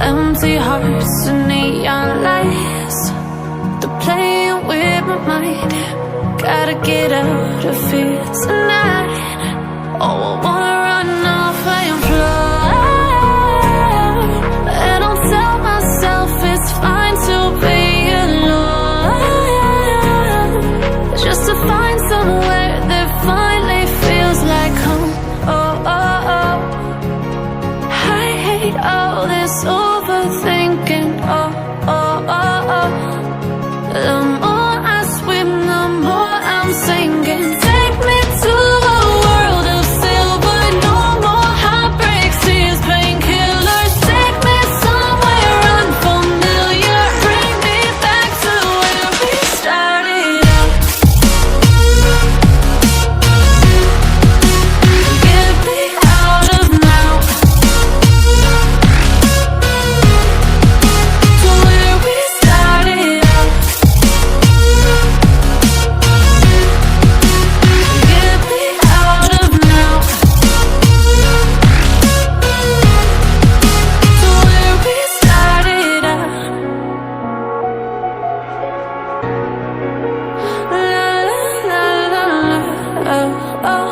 empty hearts and neon lights. They're playing with my mind. Gotta get out of here tonight. Oh, I wanna run off and fly. And I'll tell myself it's fine to be alone, just to find somewhere that finally feels like home. Oh, oh, oh. I hate all this overthinking. Oh, oh, oh, oh. The more I swim, the more I'm sinking. Take me to a world of silver. No more heartbreaks, tears, painkillers. Take me somewhere unfamiliar. Bring me back to where we started out. Get me out of now, to where we started out. Get me out of now, to where we started out. La la la la, oh, oh.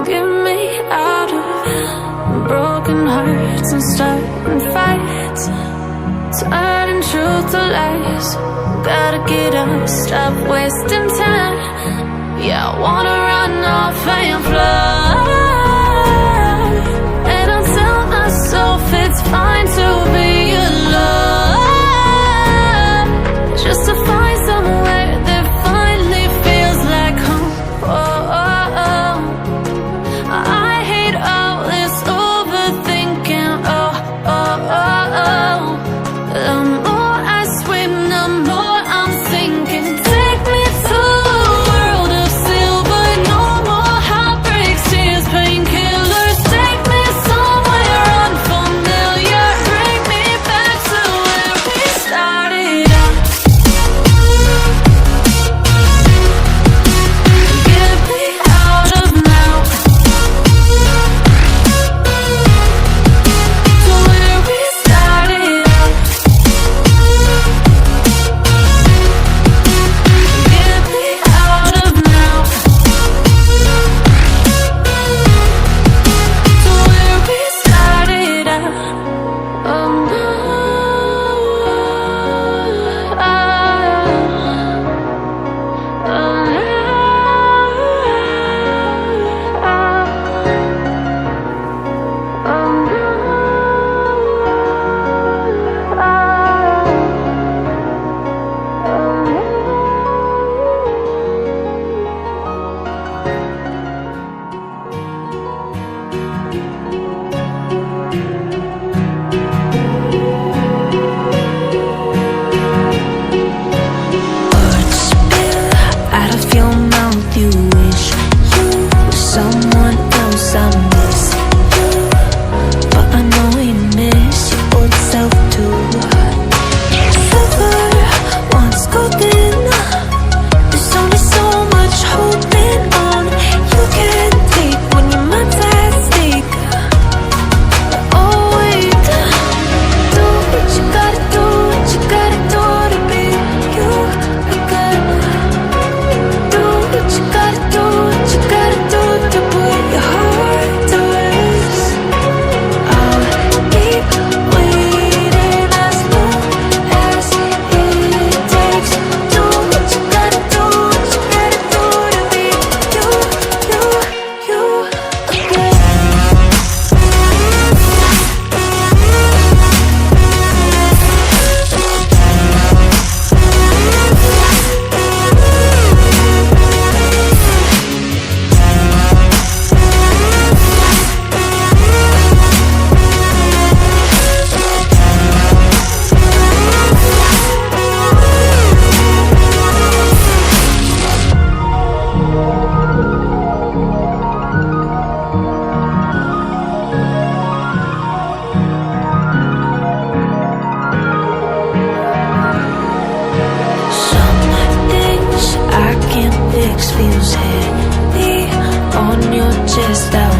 Get me out of broken hearts and starting fights, turning truth to lies. Gotta get up, stop wasting time. Yeah, I wanna run off and fly. And I'll tell myself it's fine to be alone, just to find somewhere that finally feels like home. Oh, oh, oh. I hate all this overthinking. Oh, oh, oh, oh. The more I swim, the more I'm sinking. Take me to a world of silver. No more heartbreaks, tears, painkillers. Take me somewhere unfamiliar. Bring me back to where we started out. Get me out of now, to where we started out. Get me out of now, to where we started out. Oh no, words spill out of your mouth. You wish you were someone else. I miss you, but I know you miss your old self too. Silver once golden. There's only so much holding on. You can't take when you're my fantastic. Oh wait, do what you gotta do, what you gotta do to be you again. Do what you gotta do, what you gotta do to put your heart to rest. I'll keep waiting as long as it takes. Do what you gotta do, what you gotta do to be you, you, you again. Some things I can't fix feels heavy on your chest. I